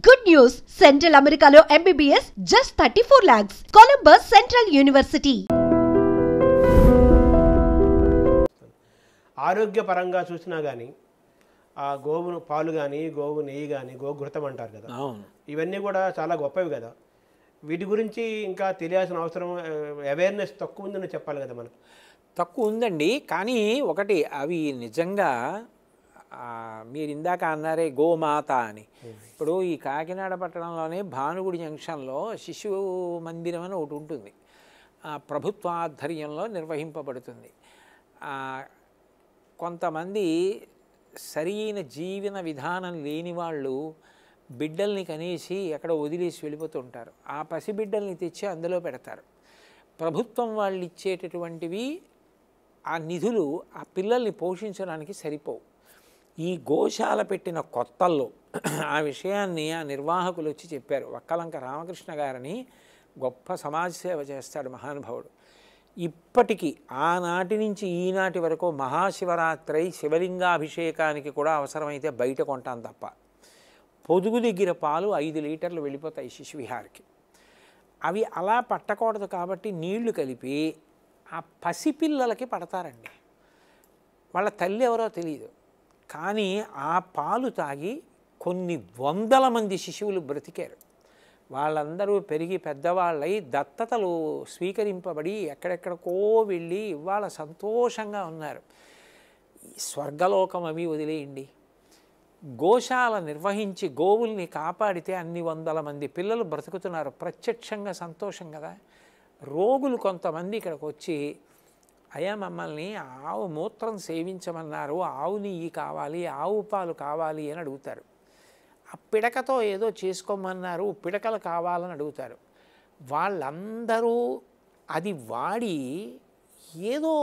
Good news! Central Americano MBBS just 34 lakhs. Columbus Central University. ఆరోగ్యపరంగా చూసినా కానీ ఆ గోవు పాలు కానీ గోవు నెయ్యి కానీ గోఘృతం అంటారు కదా, ఇవన్నీ కూడా చాలా గొప్పవి కదా. వీటి గురించి ఇంకా తెలియాల్సిన అవసరం, అవేర్నెస్ తక్కువ ఉందని చెప్పాలి కదా మనకు. తక్కువ ఉందండి. కానీ ఒకటి, అవి నిజంగా మీరు ఇందాక అన్నారే గోమాత అని. ఇప్పుడు ఈ కాకినాడ పట్టణంలోనే భానుగుడి జంక్షన్లో శిశు మందిరం అని ఒకటి ఉంటుంది, ప్రభుత్వ ఆధ్వర్యంలో నిర్వహింపబడుతుంది. కొంతమంది సరైన జీవన విధానం లేని వాళ్ళు బిడ్డల్ని కనేసి ఎక్కడ వదిలేసి వెళ్ళిపోతుంటారు. ఆ పసిబిడ్డల్ని తెచ్చి అందులో పెడతారు. ప్రభుత్వం వాళ్ళు ఇచ్చేటటువంటివి ఆ నిధులు ఆ పిల్లల్ని పోషించడానికి సరిపోవు. ఈ గోశాల పెట్టిన కొత్తల్లో ఆ విషయాన్ని ఆ నిర్వాహకులు వచ్చి చెప్పారు. వక్కలంక రామకృష్ణ గారని గొప్ప సమాజ సేవ చేస్తాడు మహానుభావుడు. ఇప్పటికీ ఆనాటి నుంచి ఈనాటి వరకు మహాశివరాత్రి శివలింగాభిషేకానికి కూడా అవసరమైతే బయట కొంటాను తప్ప, పొదుగు దగ్గర పాలు 5 లీటర్లు వెళ్ళిపోతాయి శిశువిహార్కి. అవి అలా పట్టకూడదు కాబట్టి నీళ్లు కలిపి ఆ పసిపిల్లలకి పడతారండి. వాళ్ళ తల్లి ఎవరో తెలియదు, కానీ ఆ పాలు తాగి కొన్ని వందల మంది శిశువులు బ్రతికారు. వాళ్ళందరూ పెరిగి పెద్దవాళ్ళై దత్తతలు స్వీకరింపబడి ఎక్కడెక్కడికో వెళ్ళి ఇవాళ సంతోషంగా ఉన్నారు. స్వర్గలోకం అవి వదిలేయండి. గోశాల నిర్వహించి గోవుల్ని కాపాడితే అన్ని వందల మంది పిల్లలు బ్రతుకుతున్నారు. ప్రత్యక్షంగా సంతోషం కదా. రోగులు కొంతమంది ఇక్కడికి వచ్చి, అయ్యా మమ్మల్ని ఆవు మూత్రం సేవించమన్నారు, ఆవు నెయ్యి కావాలి, ఆవు పాలు కావాలి అని అడుగుతారు. ఆ పిడకతో ఏదో చేసుకోమన్నారు, పిడకలు కావాలని అడుగుతారు. వాళ్ళందరూ అది వాడి ఏదో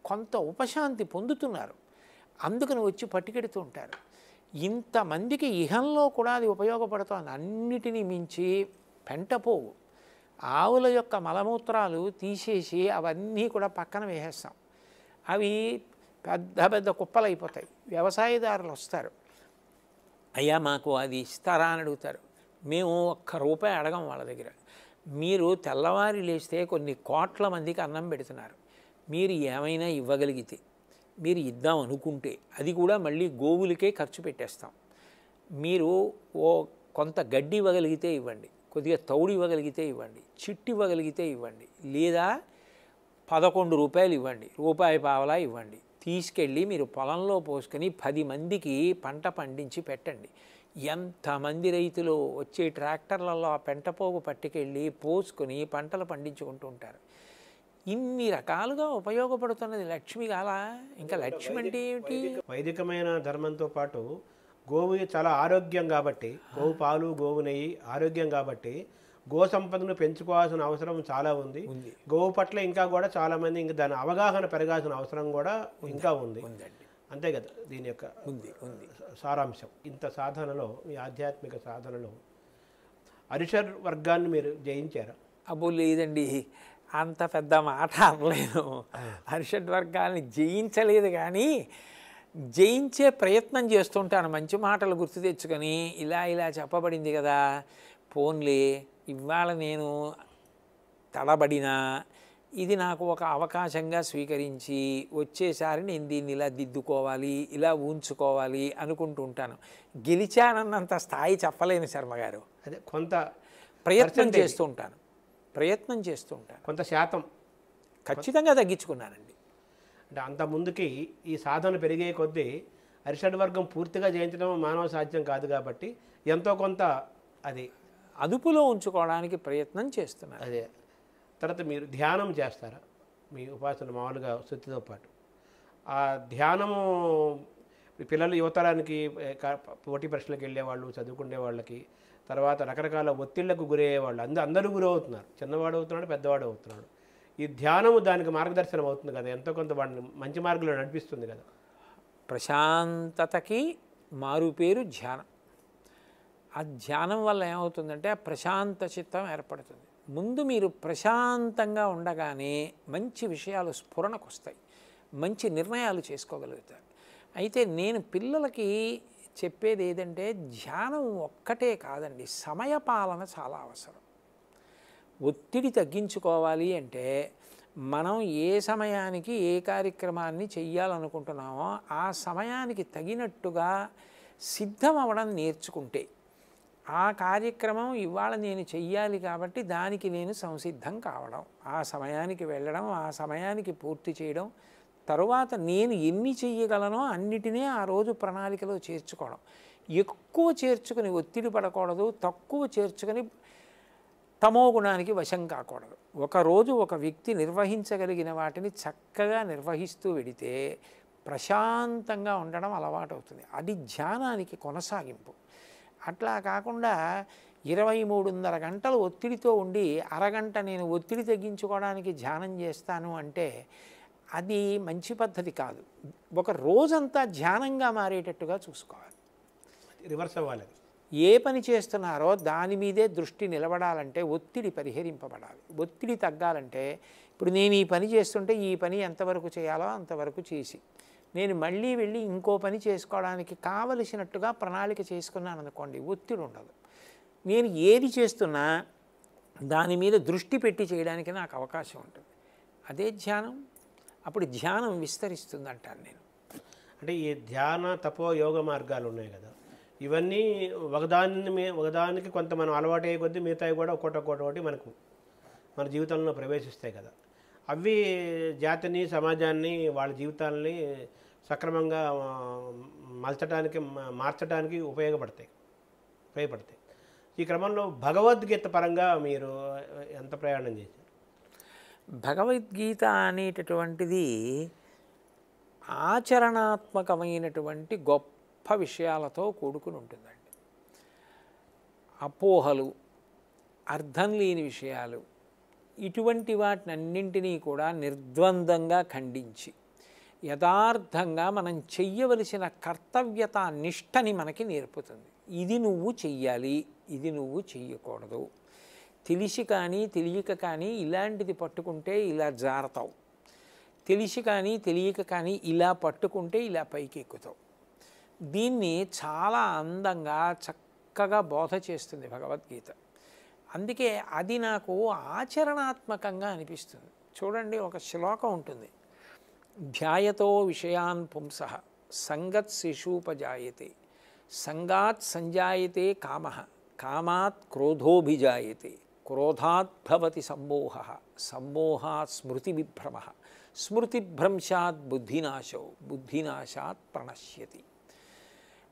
కొంత ఉపశాంతి పొందుతున్నారు. అందుకని వచ్చి పట్టుకెడుతూ ఉంటారు. ఇంతమందికి ఇహంలో కూడా అది ఉపయోగపడుతుంది. అన్నిటినీ మించి పెంటపోవు, ఆవుల యొక్క మలమూత్రాలు తీసేసి అవన్నీ కూడా పక్కన వేసేస్తాం. అవి పెద్ద పెద్ద కుప్పలు అయిపోతాయి. వ్యవసాయదారులు వస్తారు, అయ్యా మాకు అది ఇస్తారా అని అడుగుతారు. మేము ₹1 అడగం వాళ్ళ దగ్గర. మీరు తెల్లవారి లేస్తే కొన్ని కోట్ల మందికి అన్నం పెడుతున్నారు, మీరు ఏమైనా ఇవ్వగలిగితే, మీరు ఇద్దాం అనుకుంటే అది కూడా మళ్ళీ గోవులకే ఖర్చు పెట్టేస్తాం. మీరు కొంత గడ్డి ఇవ్వగలిగితే ఇవ్వండి, కొద్దిగా తౌడు ఇవ్వగలిగితే ఇవ్వండి, చిట్టు ఇవ్వగలిగితే ఇవ్వండి, లేదా ₹11 ఇవ్వండి, ₹1 ఇవ్వండి. తీసుకెళ్ళి మీరు పొలంలో పోసుకొని 10 మందికి పంట పండించి పెట్టండి. ఎంతమంది రైతులు వచ్చే ట్రాక్టర్లలో ఆ పెంటపోగు పట్టుకెళ్ళి పోసుకొని పంటలు పండించుకుంటూ ఉంటారు. ఇన్ని రకాలుగా ఉపయోగపడుతున్నది లక్ష్మి కాలా. ఇంకా లక్ష్మి అంటే ఏమిటి? వైదికమైన ధర్మంతో పాటు గోవు చాలా ఆరోగ్యం కాబట్టి, గోవు పాలు గోవు నెయ్యి ఆరోగ్యం కాబట్టి గో సంపదను పెంచుకోవాల్సిన అవసరం చాలా ఉంది. గోవు పట్ల ఇంకా కూడా చాలామంది ఇంకా దాని అవగాహన పెరగాల్సిన అవసరం కూడా ఇంకా ఉంది. అంతే కదా దీని యొక్క సారాంశం. ఇంత సాధనలో, మీ ఆధ్యాత్మిక సాధనలో అరిషడ్ వర్గాన్ని మీరు జయించారా? అబ్బో లేదండి, అంత పెద్ద మాట అనలేను. అరిషడ్ వర్గాన్ని జయించలేదు, కానీ జయించే ప్రయత్నం చేస్తుంటాను. మంచి మాటలు గుర్తు తెచ్చుకొని ఇలా చెప్పబడింది కదా, పోన్లే ఇవాళ నేను తడబడినా ఇది నాకు ఒక అవకాశంగా స్వీకరించి వచ్చేసారి నేను దీన్ని ఇలా దిద్దుకోవాలి, ఇలా ఉంచుకోవాలి అనుకుంటూ ఉంటాను. గెలిచానన్నంత స్థాయి చెప్పలేను శర్మగారు. అదే కొంత ప్రయత్నం చేస్తూ ఉంటాను, కొంత శాతం ఖచ్చితంగా తగ్గించుకున్నానండి. అంటే అంత ముందుకి ఈ సాధన పెరిగే కొద్దీ అరిషడ్ వర్గం పూర్తిగా జయించడం మానవ సాధ్యం కాదు కాబట్టి ఎంతో కొంత అది అదుపులో ఉంచుకోవడానికి ప్రయత్నం చేస్తున్నారు. అదే. తర్వాత మీరు ధ్యానం చేస్తారా? మీ ఉపాసన మామూలుగా శుద్ధితో పాటు ఆ ధ్యానము పిల్లలు యువతరానికి పోటీ పరీక్షలకు వెళ్ళేవాళ్ళు, చదువుకునే వాళ్ళకి, తర్వాత రకరకాల ఒత్తిళ్లకు గురయ్యేవాళ్ళు, అందరూ గురవుతున్నారు. చిన్నవాడు అవుతున్నాడు, పెద్దవాడు అవుతున్నాడు. ఈ ధ్యానము దానికి మార్గదర్శనం అవుతుంది కదా, ఎంతో కొంత వాడిని మంచి మార్గంలో నడిపిస్తుంది కదా. ప్రశాంతతకి మారు పేరు ధ్యానం. ఆ ధ్యానం వల్ల ఏమవుతుందంటే ఆ ప్రశాంత చిత్తం ఏర్పడుతుంది. ముందు మీరు ప్రశాంతంగా ఉండగానే మంచి విషయాలు స్ఫురణకు వస్తాయి, మంచి నిర్ణయాలు చేసుకోగలుగుతారు. అయితే నేను పిల్లలకి చెప్పేది ఏదంటే ధ్యానం ఒక్కటే కాదండి, సమయపాలన చాలా అవసరం. ఒత్తిడి తగ్గించుకోవాలి అంటే మనం ఏ సమయానికి ఏ కార్యక్రమాన్ని చెయ్యాలనుకుంటున్నామో ఆ సమయానికి తగినట్టుగా సిద్ధం అవ్వడం నేర్చుకుంటే, ఆ కార్యక్రమం ఇవాళ నేను చెయ్యాలి కాబట్టి దానికి నేను సంసిద్ధం కావడం, ఆ సమయానికి వెళ్ళడం, ఆ సమయానికి పూర్తి చేయడం, తరువాత నేను ఎన్ని చెయ్యగలనో అన్నిటినీ ఆ రోజు ప్రణాళికలో చేర్చుకోవడం. ఎక్కువ చేర్చుకుని ఒత్తిడి పడకూడదు, తక్కువ చేర్చుకుని తమో గుణానికి వశం కాకూడదు. ఒకరోజు ఒక వ్యక్తి నిర్వహించగలిగిన వాటిని చక్కగా నిర్వహిస్తూ వెడితే ప్రశాంతంగా ఉండడం అలవాటు అవుతుంది. అది ధ్యానానికి కొనసాగింపు. అట్లా కాకుండా 23.5 గంటలు ఒత్తిడితో ఉండి అరగంట నేను ఒత్తిడి తగ్గించుకోవడానికి ధ్యానం చేస్తాను అంటే అది మంచి పద్ధతి కాదు. ఒక రోజంతా ధ్యానంగా మారేటట్టుగా చూసుకోవాలి. రివర్స్ అవ్వాలి. ఏ పని చేస్తున్నారో దాని మీదే దృష్టి నిలబడాలంటే ఒత్తిడి పరిహరింపబడాలి. ఒత్తిడి తగ్గాలంటే ఇప్పుడు నేను ఈ పని చేస్తుంటే ఈ పని ఎంతవరకు చేయాలో అంతవరకు చేసి నేను మళ్ళీ వెళ్ళి ఇంకో పని చేసుకోవడానికి కావలసినట్టుగా ప్రణాళిక చేసుకున్నాను అనుకోండి, ఒత్తిడి ఉండదు. నేను ఏది చేస్తున్నా దాని మీద దృష్టి పెట్టి చేయడానికి నాకు అవకాశం ఉంటుంది. అదే ధ్యానం. అప్పుడు ధ్యానం విస్తరిస్తుంది అంటాను నేను. అంటే ఈ ధ్యాన తపో యోగ మార్గాలు ఉన్నాయి కదా, ఇవన్నీ ఒకదానికి కొంత మనం అలవాటు అయ్యే కొద్దీ మిగతాయి కూడా ఒక్కొక్కటి మనకు మన జీవితంలో ప్రవేశిస్తాయి కదా. అవి జాతిని సమాజాన్ని వాళ్ళ జీవితాలని సక్రమంగా మార్చడానికి ఉపయోగపడతాయి. ఈ క్రమంలో భగవద్గీత పరంగా మీరు ఎంత ప్రయాణం చేశారు? భగవద్గీత అనేటటువంటిది ఆచరణాత్మకమైనటువంటి గొప్ప విషయాలతో కూడుకుని ఉంటుందండి. అపోహలు, అర్థం లేని విషయాలు, ఇటువంటి వాటినన్నింటినీ కూడా నిర్ద్వందంగా ఖండించి యథార్థంగా మనం చెయ్యవలసిన కర్తవ్యత నిష్టని మనకి నేర్పుతుంది. ఇది నువ్వు చెయ్యాలి, ఇది నువ్వు చెయ్యకూడదు. తెలిసి కానీ తెలియక కానీ ఇలాంటిది పట్టుకుంటే ఇలా జారతావు, తెలిసి కానీ తెలియక కానీ ఇలా పట్టుకుంటే ఇలా పైకి ఎక్కుతావు. దీన్ని చాలా అందంగా చక్కగా బోధ చేస్తుంది భగవద్గీత. అందుకే అది నాకు ఆచరణాత్మకంగా అనిపిస్తుంది. చూడండి, ఒక శ్లోకం ఉంటుంది, ధ్యాయతో విషయాన్ పుంసః సంగత్ శిశూపజాయతే సంగాత్ సంజాయతే కామః కామాత్ క్రోధోభిజాయతే క్రోధాత్ భవతి సమ్మోహః సమ్మోహాత్ స్మృతివిభ్రమః స్మృతిభ్రంశాత్ బుద్ధినాశో బుద్ధినాశాత్ ప్రణశ్యతి.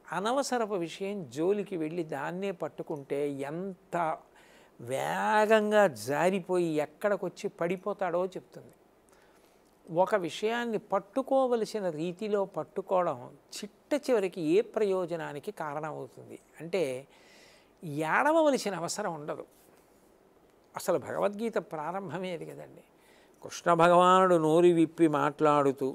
అనవసరపు విషయం జోలికి వెళ్ళి దాన్నే పట్టుకుంటే ఎంత వేగంగా జారిపోయి ఎక్కడికొచ్చి పడిపోతాడో చెప్తుంది. ఒక విషయాన్ని పట్టుకోవలసిన రీతిలో పట్టుకోవడం చిట్ట చివరికి ఏ ప్రయోజనానికి కారణమవుతుంది అంటే ఏడవలసిన అవసరం ఉండదు. అసలు భగవద్గీత ప్రారంభమే అది కదండి. కృష్ణ భగవానుడు నోరు విప్పి మాట్లాడుతూ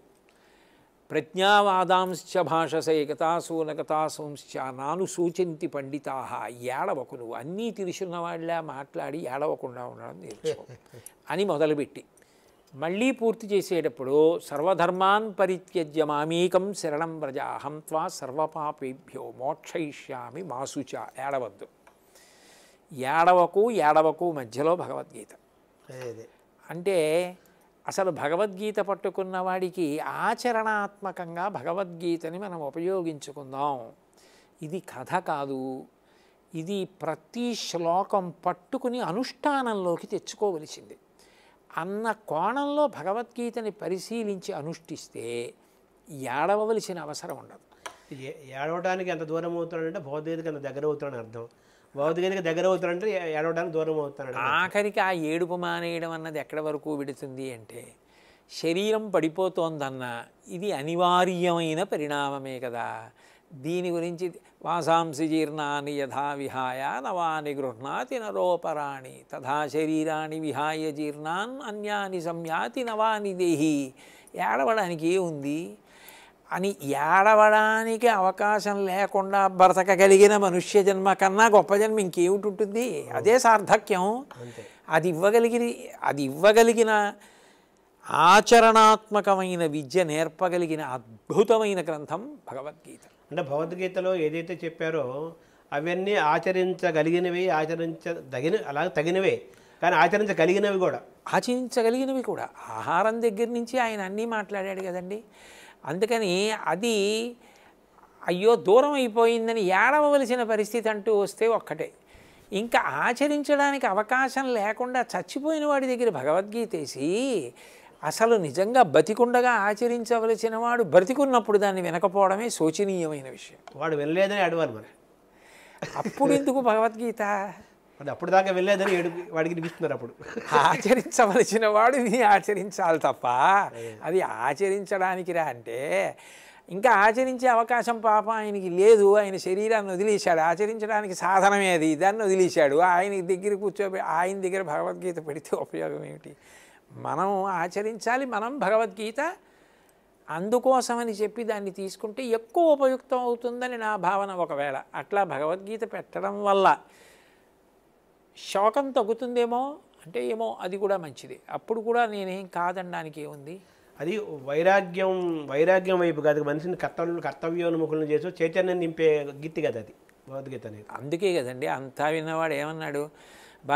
ప్రజ్ఞావాదాంశ్చ భాషసే గతాసూనగతాసంశ్చ నాను సూచంతి పండితాహ, ఏడవకు, నువ్వు అన్నీ తెలుసున్న వాళ్ళ మాట్లాడి ఏడవకుండా ఉండడం నేర్చుకో అని మొదలుపెట్టి మళ్ళీ పూర్తి చేసేటప్పుడు సర్వధర్మాన్ పరిత్యజ్య మామేకం శరణం వ్రజ అహం త్వా సర్వపాపేభ్యో మోక్షయిష్యామి మాసుచ. ఏడవద్దు, ఏడవకు మధ్యలో భగవద్గీత. అంటే అసలు భగవద్గీత పట్టుకున్న వాడికి ఆచరణాత్మకంగా భగవద్గీతని మనం ఉపయోగించుకుందాం. ఇది కథ కాదు, ఇది ప్రతి శ్లోకం పట్టుకుని అనుష్ఠానంలోకి తెచ్చుకోవలసింది అన్న కోణంలో భగవద్గీతని పరిశీలించి అనుష్ఠిస్తే ఏడవలసిన అవసరం ఉండదు. ఏడవడానికి ఎంత దూరం అవుతాడంటే భగవద్గీతకి అంత దగ్గర అవుతాడని అర్థం. భగవద్గీతకి దగ్గర అవుతాడంటే ఏడవడానికి దూరం అవుతాడు. ఆఖరికి ఆ ఏడుపు మానేయడం అన్నది ఎక్కడి వరకు విడుతుంది అంటే శరీరం పడిపోతోందన్నా ఇది అనివార్యమైన పరిణామమే కదా. దీని గురించి వాసాంసి జీర్ణాని యథా విహాయ నవాని గృహ్ణాతి నరోపరాణి తథా శరీరాన్ని విహాయ జీర్ణాన్ అన్యాని సంయాతి నవాని దేహి. ఏడవడానికి ఏముంది అని ఏడవడానికి అవకాశం లేకుండా బ్రతకగలిగిన మనుష్య జన్మ కన్నా గొప్ప జన్మ ఇంకేమిటి ఉంటుంది? అదే సార్థక్యం. అది ఇవ్వగలిగిన ఆచరణాత్మకమైన విద్య నేర్పగలిగిన అద్భుతమైన గ్రంథం భగవద్గీత. అంటే భగవద్గీతలో ఏదైతే చెప్పారో అవన్నీ ఆచరించగలిగినవి, అలాగే తగినవే, కానీ ఆచరించగలిగినవి కూడా. ఆచరించగలిగినవి కూడా. ఆహారం దగ్గర నుంచి ఆయన అన్నీ మాట్లాడాడు కదండి. అందుకని అది అయ్యో దూరం అయిపోయిందని ఏడవలసిన పరిస్థితి అంటూ వస్తే ఒక్కటే. ఇంకా ఆచరించడానికి అవకాశం లేకుండా చచ్చిపోయిన వాడి దగ్గర భగవద్గీత వేసి అసలు నిజంగా బతికుండగా ఆచరించవలసిన వాడు బ్రతికున్నప్పుడు దాన్ని వినకపోవడమే శోచనీయమైన విషయం. వాడు వెళ్ళలేదని అడవాలి మరి. అప్పుడు ఎందుకు భగవద్గీత? అప్పుడు దాకా వెళ్ళలేదని వాడికి వినిపిస్తున్నారు. అప్పుడు ఆచరించవలసిన వాడు ఇది ఆచరించాలి తప్ప అది ఆచరించడానికి రా అంటే ఇంకా ఆచరించే అవకాశం పాపం ఆయనకి లేదు. ఆయన శరీరాన్ని వదిలేశాడు, ఆచరించడానికి సాధనమే అది, దాన్ని వదిలేశాడు. ఆయన దగ్గర ఆయన దగ్గర భగవద్గీత పెడితే ఉపయోగం ఏమిటి? మనం ఆచరించాలి. మనం భగవద్గీత అందుకోసమని చెప్పి దాన్ని తీసుకుంటే ఎక్కువ ఉపయుక్తం అవుతుందని నా భావన. ఒకవేళ అట్లా భగవద్గీత పెట్టడం వల్ల శోకం తగ్గుతుందేమో అంటే ఏమో, అది కూడా మంచిది. అప్పుడు కూడా నేనేం కాదనడానికి ఏముంది. అది వైరాగ్యం వైపు కాదు, మనిషిని కర్తవ్యోన్ముఖులను చేసి చైతన్యం నింపే గీతి కదా అది భగవద్గీత అనేది. అందుకే కదండి అంతా విన్నవాడు ఏమన్నాడు,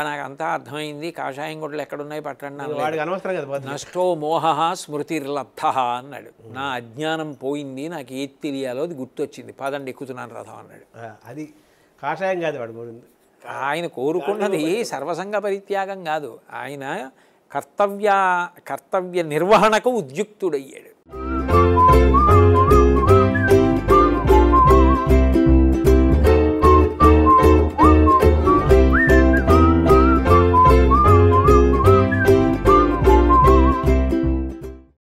నాకు అంతా అర్థమైంది, కాషాయం గుడ్డలు ఎక్కడున్నాయి పట్టండి, వాడికి అనవసరం కదా. నష్టో మోహ స్మృతిర్లబ్ధ అన్నాడు. నా అజ్ఞానం పోయింది, నాకు ఏది తెలియాలో అది గుర్తొచ్చింది, పదండి ఎక్కుతున్నాను రథం అన్నాడు. అది కాషాయం కాదు వాడు కోరింది. ఆయన కోరుకున్నది సర్వసంగ పరిత్యాగం కాదు, ఆయన కర్తవ్య నిర్వహణకు ఉద్యుక్తుడయ్యాడు.